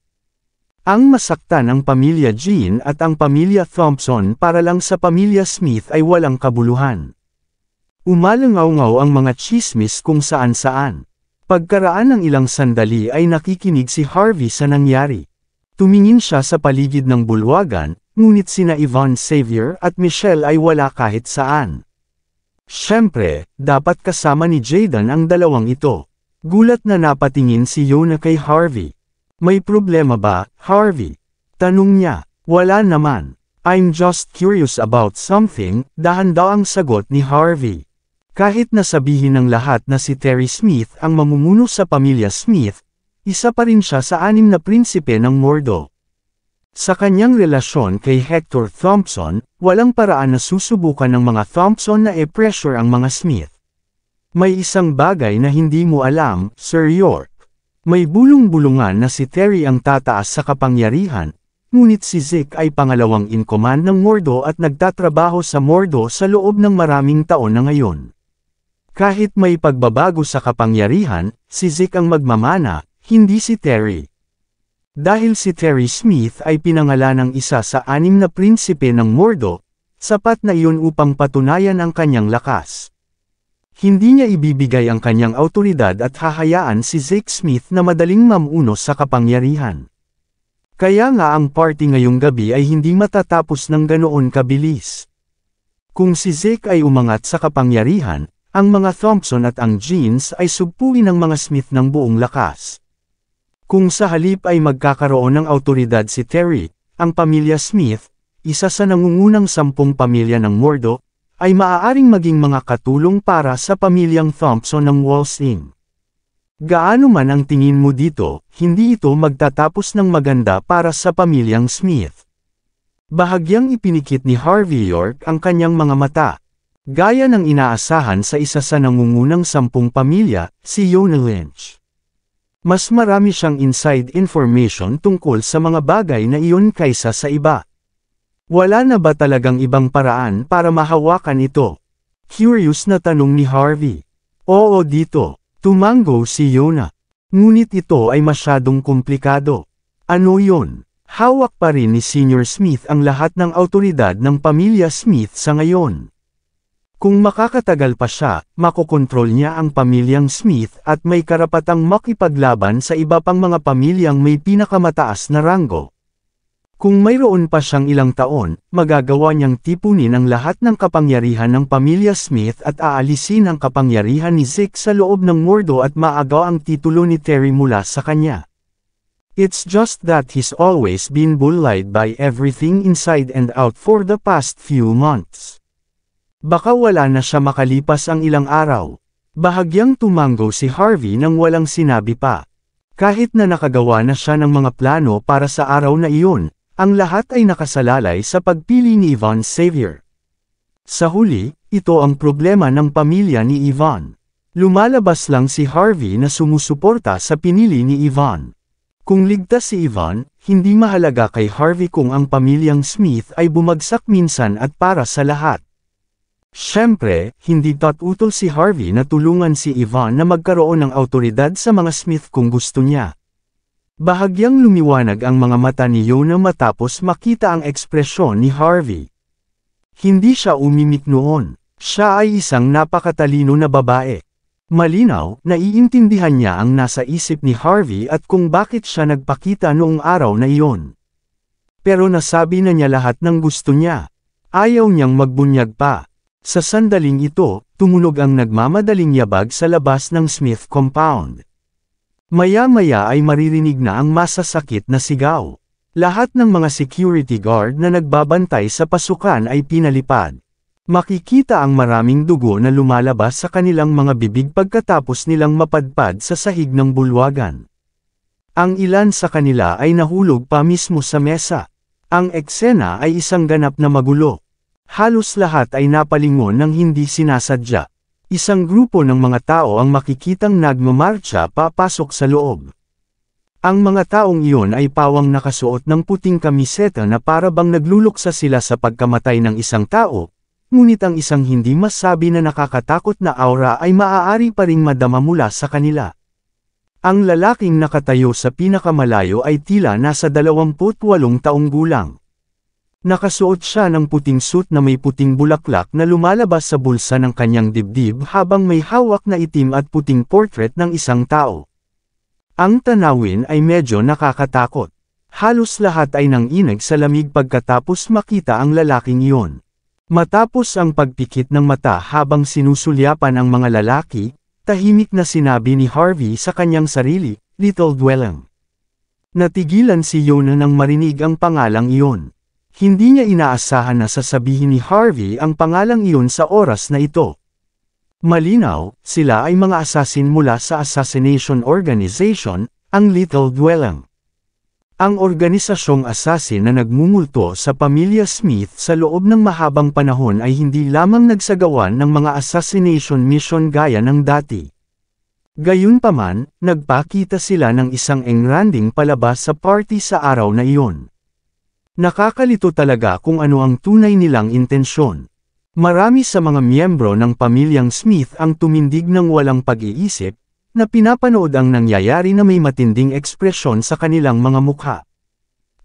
Ang masaktan ang pamilya Jean at ang pamilya Thompson para lang sa pamilya Smith ay walang kabuluhan. Umalangaw-ngaw ang mga chismis kung saan-saan. Pagkaraan ng ilang sandali ay nakikinig si Harvey sa nangyari. Tumingin siya sa paligid ng bulwagan, ngunit sina Yvonne Xavier at Michelle ay wala kahit saan. Siyempre, dapat kasama ni Jayden ang dalawang ito. Gulat na napatingin si Yona kay Harvey. May problema ba, Harvey? Tanong niya. Wala naman. I'm just curious about something, dahan-daw ang sagot ni Harvey. Kahit nasabihin ng lahat na si Terry Smith ang mamumuno sa pamilya Smith, isa pa rin siya sa 6 na prinsipe ng Mordo. Sa kanyang relasyon kay Hector Thompson, walang paraan na susubukan ng mga Thompson na e-pressure ang mga Smith. May isang bagay na hindi mo alam, Sir York. May bulong-bulungan na si Terry ang tataas sa kapangyarihan, ngunit si Zeke ay pangalawang in command ng Mordo at nagtatrabaho sa Mordo sa loob ng maraming taon na ngayon. Kahit may pagbabago sa kapangyarihan, si Zeke ang magmamana, hindi si Terry. Dahil si Terry Smith ay pinangalan ng isa sa 6 na prinsipe ng Mordo, sapat na iyon upang patunayan ang kanyang lakas. Hindi niya ibibigay ang kanyang awtoridad at hahayaan si Zeke Smith na madaling mamuno sa kapangyarihan. Kaya nga ang party ngayong gabi ay hindi matatapos ng ganoon kabilis. Kung si Zeke ay umangat sa kapangyarihan, ang mga Thompson at ang Jeans ay sugpuin ng mga Smith ng buong lakas. Kung sa halip ay magkakaroon ng awtoridad si Terry, ang pamilya Smith, isa sa nangungunang 10 pamilya ng Mordo, ay maaaring maging mga katulong para sa pamilyang Thompson ng Walls Inc. Gaano man ang tingin mo dito, hindi ito magtatapos ng maganda para sa pamilyang Smith. Bahagyang ipinikit ni Harvey York ang kanyang mga mata. Gaya ng inaasahan sa isa sa nangungunang 10 pamilya, si Yona Lynch. Mas marami siyang inside information tungkol sa mga bagay na iyon kaysa sa iba. Wala na ba talagang ibang paraan para mahawakan ito? Curious na tanong ni Harvey. Oo dito, tumango si Yona. Ngunit ito ay masyadong komplikado. Ano yon? Hawak pa rin ni Senior Smith ang lahat ng awtoridad ng pamilya Smith sa ngayon. Kung makakatagal pa siya, makokontrol niya ang pamilyang Smith at may karapatang makipaglaban sa iba pang mga pamilyang may pinakamataas na ranggo. Kung mayroon pa siyang ilang taon, magagawa niyang tipunin ang lahat ng kapangyarihan ng pamilya Smith at aalisin ang kapangyarihan ni Zeke sa loob ng Mordo at maagaw ang titulo ni Terry mula sa kanya. It's just that he's always been bullied by everything inside and out for the past few months. Baka wala na siya makalipas ang ilang araw. Bahagyang tumango si Harvey nang walang sinabi pa. Kahit na nakagawa na siya ng mga plano para sa araw na iyon, ang lahat ay nakasalalay sa pagpili ni Yvonne Xavier. Sa huli, ito ang problema ng pamilya ni Yvonne. Lumalabas lang si Harvey na sumusuporta sa pinili ni Yvonne. Kung ligtas si Yvonne, hindi mahalaga kay Harvey kung ang pamilyang Smith ay bumagsak minsan at para sa lahat. Siyempre, hindi tutol si Harvey na tulungan si Yvonne na magkaroon ng awtoridad sa mga Smith kung gusto niya. Bahagyang lumiwanag ang mga mata ni Yona matapos makita ang ekspresyon ni Harvey. Hindi siya umimik noon. Siya ay isang napakatalino na babae. Malinaw, naiintindihan niya ang nasa isip ni Harvey at kung bakit siya nagpakita noong araw na iyon. Pero nasabi na niya lahat ng gusto niya. Ayaw niyang magbunyag pa. Sa sandaling ito, tumunog ang nagmamadaling yabag sa labas ng Smith compound. Maya-maya ay maririnig na ang masasakit na sigaw. Lahat ng mga security guard na nagbabantay sa pasukan ay pinalipad. Makikita ang maraming dugo na lumalabas sa kanilang mga bibig pagkatapos nilang mapadpad sa sahig ng bulwagan. Ang ilan sa kanila ay nahulog pa mismo sa mesa. Ang eksena ay isang ganap na magulo. Halos lahat ay napalingon ng hindi sinasadya. Isang grupo ng mga tao ang makikitang nagmamarcha papasok sa loob. Ang mga taong iyon ay pawang nakasuot ng puting kamiseta na para bang nagluluksa sila sa pagkamatay ng isang tao, ngunit ang isang hindi masabi na nakakatakot na aura ay maaari pa ring madama mula sa kanila. Ang lalaking nakatayo sa pinakamalayo ay tila nasa 28 taong gulang. Nakasuot siya ng puting suit na may puting bulaklak na lumalabas sa bulsa ng kanyang dibdib habang may hawak na itim at puting portrait ng isang tao. Ang tanawin ay medyo nakakatakot. Halos lahat ay nanginig sa lamig pagkatapos makita ang lalaking iyon. Matapos ang pagpikit ng mata habang sinusulyapan ang mga lalaki, tahimik na sinabi ni Harvey sa kanyang sarili, "Little Dwelling." Natigilan si Yona nang marinig ang pangalang iyon. Hindi niya inaasahan na sasabihin ni Harvey ang pangalang iyon sa oras na ito. Malinaw, sila ay mga assassin mula sa assassination organization, ang Little Dwelling. Ang organisasyong assassin na nagmumulto sa pamilya Smith sa loob ng mahabang panahon ay hindi lamang nagsagawan ng mga assassination mission gaya ng dati. Gayunpaman, nagpakita sila ng isang engranding palabas sa party sa araw na iyon. Nakakalito talaga kung ano ang tunay nilang intensyon. Marami sa mga miyembro ng pamilyang Smith ang tumindig ng walang pag-iisip, na pinapanood ang nangyayari na may matinding ekspresyon sa kanilang mga mukha.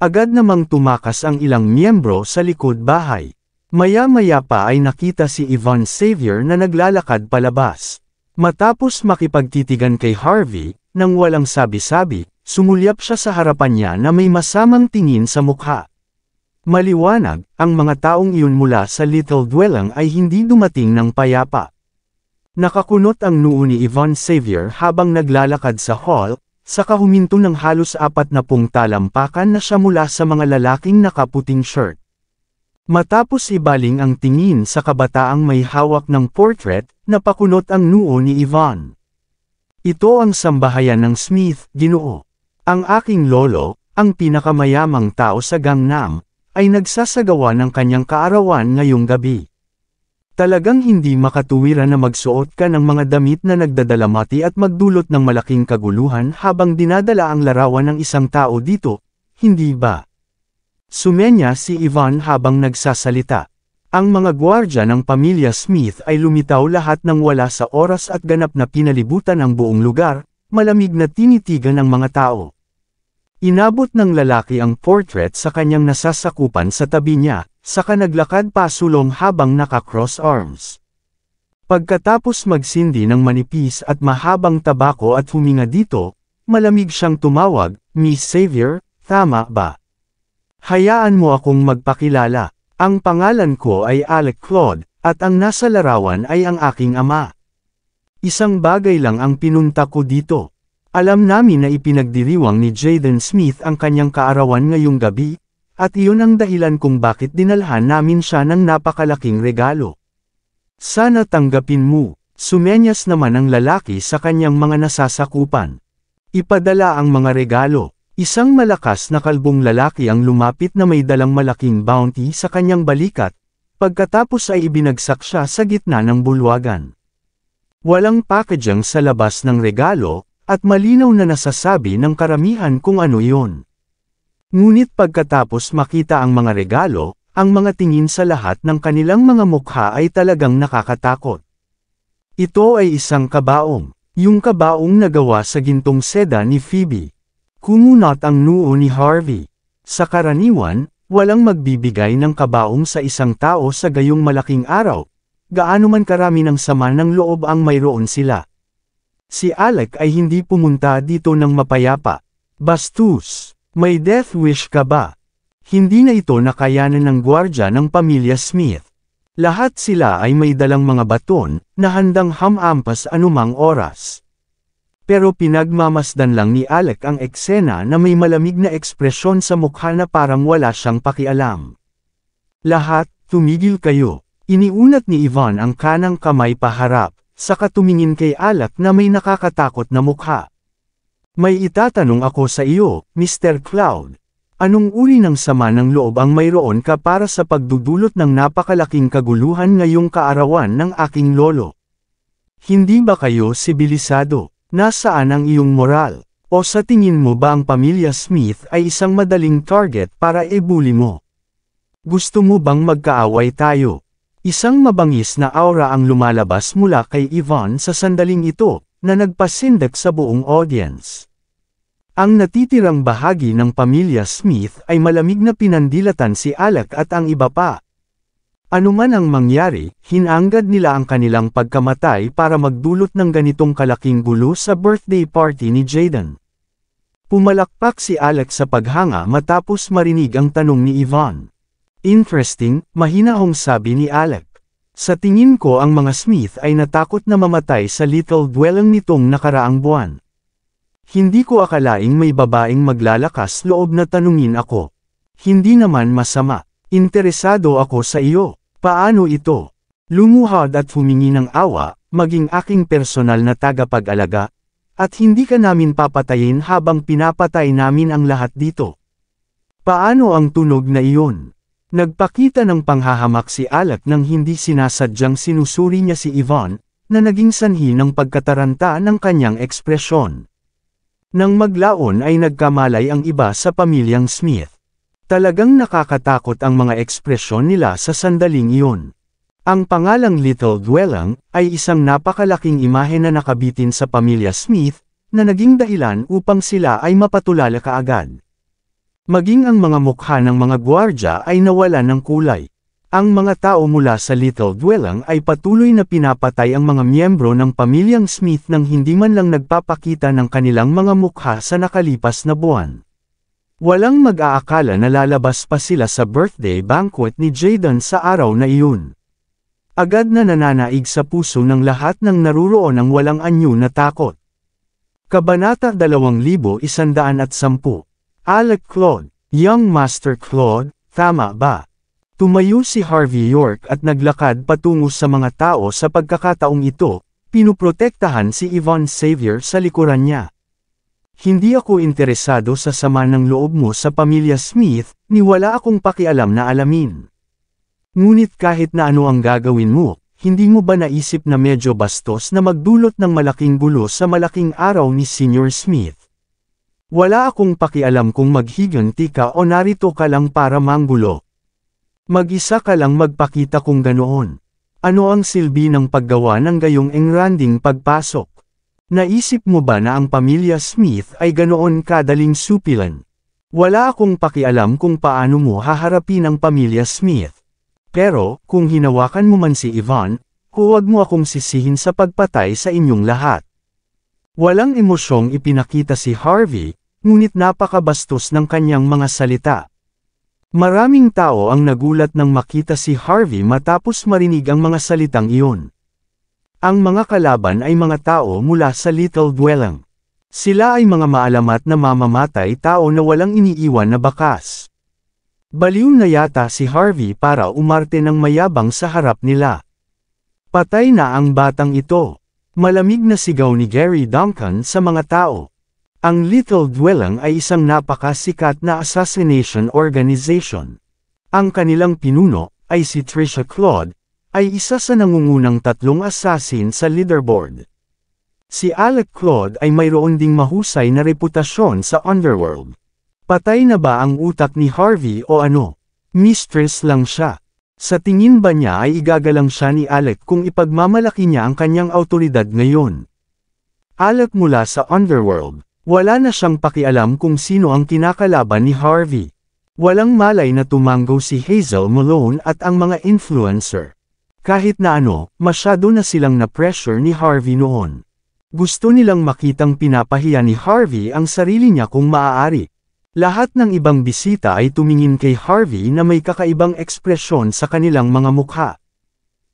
Agad namang tumakas ang ilang miyembro sa likod bahay. Maya-maya pa ay nakita si Yvonne Xavier na naglalakad palabas. Matapos makipagtitigan kay Harvey, nang walang sabi-sabi, sumulyap siya sa harapan niya na may masamang tingin sa mukha. Maliwanag, ang mga taong iyon mula sa Little Dwelling ay hindi dumating ng payapa. Nakakunot ang noo ni Yvonne Xavier habang naglalakad sa hall, saka huminto ng halos 40 talampakan na siya mula sa mga lalaking nakaputing shirt. Matapos ibaling ang tingin sa kabataang may hawak ng portrait, napakunot ang noo ni Yvonne. Ito ang sambahayan ng Smith, Ginoo. Ang aking lolo, ang pinakamayamang tao sa Gangnam, ay nagsasagawa ng kanyang kaarawan ngayong gabi. Talagang hindi makatuwiran na magsuot ka ng mga damit na nagdadalamati at magdulot ng malaking kaguluhan habang dinadala ang larawan ng isang tao dito, hindi ba? Sumenya si Yvonne habang nagsasalita. Ang mga gwardya ng pamilya Smith ay lumitaw lahat ng wala sa oras at ganap na pinalibutan ang buong lugar, malamig na tinitigan ng mga tao. Inabot ng lalaki ang portrait sa kanyang nasasakupan sa tabi niya, saka naglakad pasulong habang naka-cross arms. Pagkatapos magsindi ng manipis at mahabang tabako at huminga dito, malamig siyang tumawag, Miss Xavier, tama ba? Hayaan mo akong magpakilala. Ang pangalan ko ay Alec Claude, at ang nasa larawan ay ang aking ama. Isang bagay lang ang pinunta ko dito. Alam namin na ipinagdiriwang ni Jaden Smith ang kanyang kaarawan ngayong gabi, at iyon ang dahilan kung bakit dinalhan namin siya ng napakalaking regalo. Sana tanggapin mo, sumenyas naman ang lalaki sa kanyang mga nasasakupan. Ipadala ang mga regalo. Isang malakas na kalbong lalaki ang lumapit na may dalang malaking bounty sa kanyang balikat, pagkatapos ay ibinagsak siya sa gitna ng bulwagan. Walang packaging sa labas ng regalo, at malinaw na nasasabi ng karamihan kung ano iyon. Ngunit pagkatapos makita ang mga regalo, ang mga tingin sa lahat ng kanilang mga mukha ay talagang nakakatakot. Ito ay isang kabaong, yung kabaong na gawa sa gintong seda ni Phoebe. Kumunot ang noo ni Harvey. Sa karaniwan, walang magbibigay ng kabaong sa isang tao sa gayong malaking araw, gaano man karami ng sama ng loob ang mayroon sila. Si Alec ay hindi pumunta dito ng mapayapa. Bastos, may death wish ka ba? Hindi na ito nakayanan ng gwardya ng pamilya Smith. Lahat sila ay may dalang mga baton, na handang hamampas anumang oras. Pero pinagmamasdan lang ni Alec ang eksena na may malamig na ekspresyon sa mukha na parang wala siyang pakialam. Lahat, tumigil kayo. Iniunat ni Yvonne ang kanang kamay paharap, saka tumingin kay Alec na may nakakatakot na mukha. May itatanong ako sa iyo, Mr. Cloud. Anong uri ng sama ng loob ang mayroon ka para sa pagdudulot ng napakalaking kaguluhan ngayong kaarawan ng aking lolo? Hindi ba kayo sibilisado? Nasaan ang iyong moral? O sa tingin mo ba ang pamilya Smith ay isang madaling target para ibuli mo? Gusto mo bang magkaaway tayo? Isang mabangis na aura ang lumalabas mula kay Yvonne sa sandaling ito, na nagpasindak sa buong audience. Ang natitirang bahagi ng pamilya Smith ay malamig na pinandilatan si Alec at ang iba pa. Ano man ang mangyari, hinanggad nila ang kanilang pagkamatay para magdulot ng ganitong kalaking gulo sa birthday party ni Jaden. Pumalakpak si Alec sa paghanga matapos marinig ang tanong ni Yvonne. Interesting, mahinahong sabi ni Alec. Sa tingin ko ang mga Smith ay natakot na mamatay sa little dwelling nitong nakaraang buwan. Hindi ko akalaing may babaeng maglalakas loob na tanungin ako. Hindi naman masama. Interesado ako sa iyo. Paano ito? Lumuhad at humingi ng awa, maging aking personal na tagapag-alaga, at hindi ka namin papatayin habang pinapatay namin ang lahat dito. Paano ang tunog na iyon? Nagpakita ng panghahamak si Alec nang hindi sinasadyang sinusuri niya si Yvonne, na naging sanhi ng pagkataranta ng kanyang ekspresyon. Nang maglaon ay nagkamalay ang iba sa pamilyang Smith. Talagang nakakatakot ang mga ekspresyon nila sa sandaling iyon. Ang pangalang Little Dwelling ay isang napakalaking imahe na nakabitin sa pamilya Smith, na naging dahilan upang sila ay mapatulala kaagad. Maging ang mga mukha ng mga gwardya ay nawala ng kulay. Ang mga tao mula sa Little Dwelling ay patuloy na pinapatay ang mga miyembro ng pamilyang Smith nang hindi man lang nagpapakita ng kanilang mga mukha sa nakalipas na buwan. Walang mag-aakala na lalabas pa sila sa birthday banquet ni Jaden sa araw na iyon. Agad na nananaig sa puso ng lahat ng naruroon ang walang anyo na takot. Kabanata 2110 Alec Claude, Young Master Claude, tama ba? Tumayo si Harvey York at naglakad patungo sa mga tao sa pagkakataong ito, pinuprotektahan si Yvonne Xavier sa likuran niya. Hindi ako interesado sa sama ng loob mo sa pamilya Smith, ni wala akong pakialam na alamin. Ngunit kahit na ano ang gagawin mo, hindi mo ba naisip na medyo bastos na magdulot ng malaking gulo sa malaking araw ni Senior Smith? Wala akong pakialam kung maghiganti ka o narito ka lang para manggulo. Mag-isa ka lang magpakita kung ganoon. Ano ang silbi ng paggawa ng gayong engranding pagpasok? Naisip mo ba na ang pamilya Smith ay ganoon kadaling supilan? Wala akong pakialam kung paano mo haharapin ang pamilya Smith. Pero, kung hinawakan mo man si Yvonne, huwag mo akong sisihin sa pagpatay sa inyong lahat. Walang emosyong ipinakita si Harvey, ngunit napakabastos ng kanyang mga salita. Maraming tao ang nagulat nang makita si Harvey matapos marinig ang mga salitang iyon. Ang mga kalaban ay mga tao mula sa Little Dwelling. Sila ay mga maalamat na mamamatay tao na walang iniiwan na bakas. Baliw na yata si Harvey para umarte ng mayabang sa harap nila. Patay na ang batang ito. Malamig na sigaw ni Gary Duncan sa mga tao. Ang Little Dwelling ay isang napakasikat na assassination organization. Ang kanilang pinuno, ay si Tricia Claude, ay isa sa nangungunang 3 assassin sa leaderboard. Si Alec Claude ay mayroon ding mahusay na reputasyon sa underworld. Patay na ba ang utak ni Harvey o ano? Mistress lang siya. Sa tingin ba niya ay igagalang siya ni Alec kung ipagmamalaki niya ang kanyang autoridad ngayon? Alec mula sa underworld. Wala na siyang pakialam kung sino ang kinakalaban ni Harvey. Walang malay na tumanggo si Hazel Malone at ang mga influencer. Kahit na ano, masyado na silang na-pressure ni Harvey noon. Gusto nilang makitang pinapahiya ni Harvey ang sarili niya kung maaari. Lahat ng ibang bisita ay tumingin kay Harvey na may kakaibang ekspresyon sa kanilang mga mukha.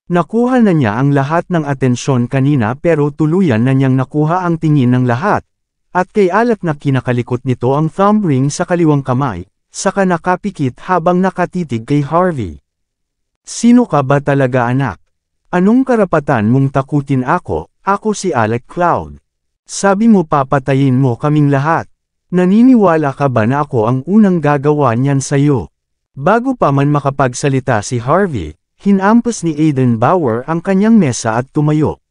Nakuha na niya ang lahat ng atensyon kanina pero tuluyan na niyang nakuha ang tingin ng lahat. At kay Alec na kinakalikot nito ang thumb ring sa kaliwang kamay, saka nakapikit habang nakatitig kay Harvey. Sino ka ba talaga anak? Anong karapatan mong takutin ako? Ako si Alec Cloud. Sabi mo papatayin mo kaming lahat. Naniniwala ka ba na ako ang unang gagawa niyan sa'yo? Bago pa man makapagsalita si Harvey, hinampas ni Aiden Bauer ang kanyang mesa at tumayo.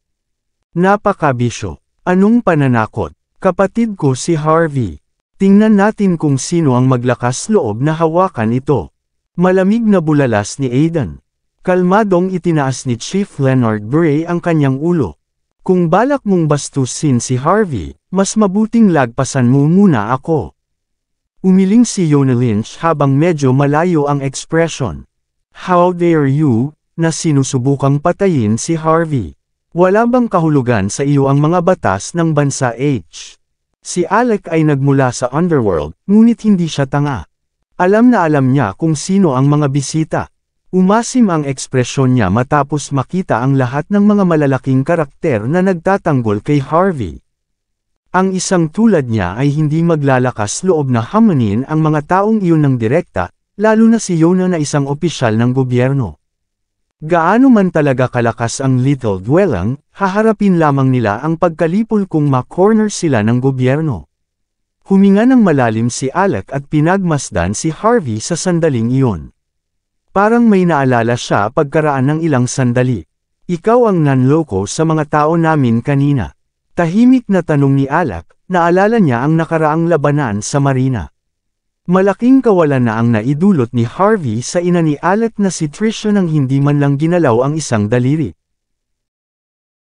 Napakabisyo. Anong pananakot? Kapatid ko si Harvey. Tingnan natin kung sino ang maglakas loob na hawakan ito. Malamig na bulalas ni Aiden. Kalmadong itinaas ni Chief Leonard Bray ang kanyang ulo. Kung balak mong bastusin si Harvey, mas mabuting lagpasan mo muna ako. Umiling si Yona Lynch habang medyo malayo ang ekspresyon. How dare you, na sinusubukang patayin si Harvey. Wala bang kahulugan sa iyo ang mga batas ng bansa H? Si Alec ay nagmula sa underworld, ngunit hindi siya tanga. Alam na alam niya kung sino ang mga bisita. Umasim ang ekspresyon niya matapos makita ang lahat ng mga malalaking karakter na nagtatanggol kay Harvey. Ang isang tulad niya ay hindi maglalakas loob na hamanin ang mga taong iyon ng direkta, lalo na si Yona na isang opisyal ng gobyerno. Gaano man talaga kalakas ang Little Dwelling, haharapin lamang nila ang pagkalipol kung ma-corner sila ng gobyerno. Huminga ng malalim si Alec at pinagmasdan si Harvey sa sandaling iyon. Parang may naalala siya pagkaraan ng ilang sandali. Ikaw ang nanloko sa mga tao namin kanina. Tahimik na tanong ni Alec, naalala niya ang nakaraang labanan sa Marina. Malaking kawalan na ang naidulot ni Harvey sa ina ni Alec na si Tricia nang hindi man lang ginalaw ang isang daliri.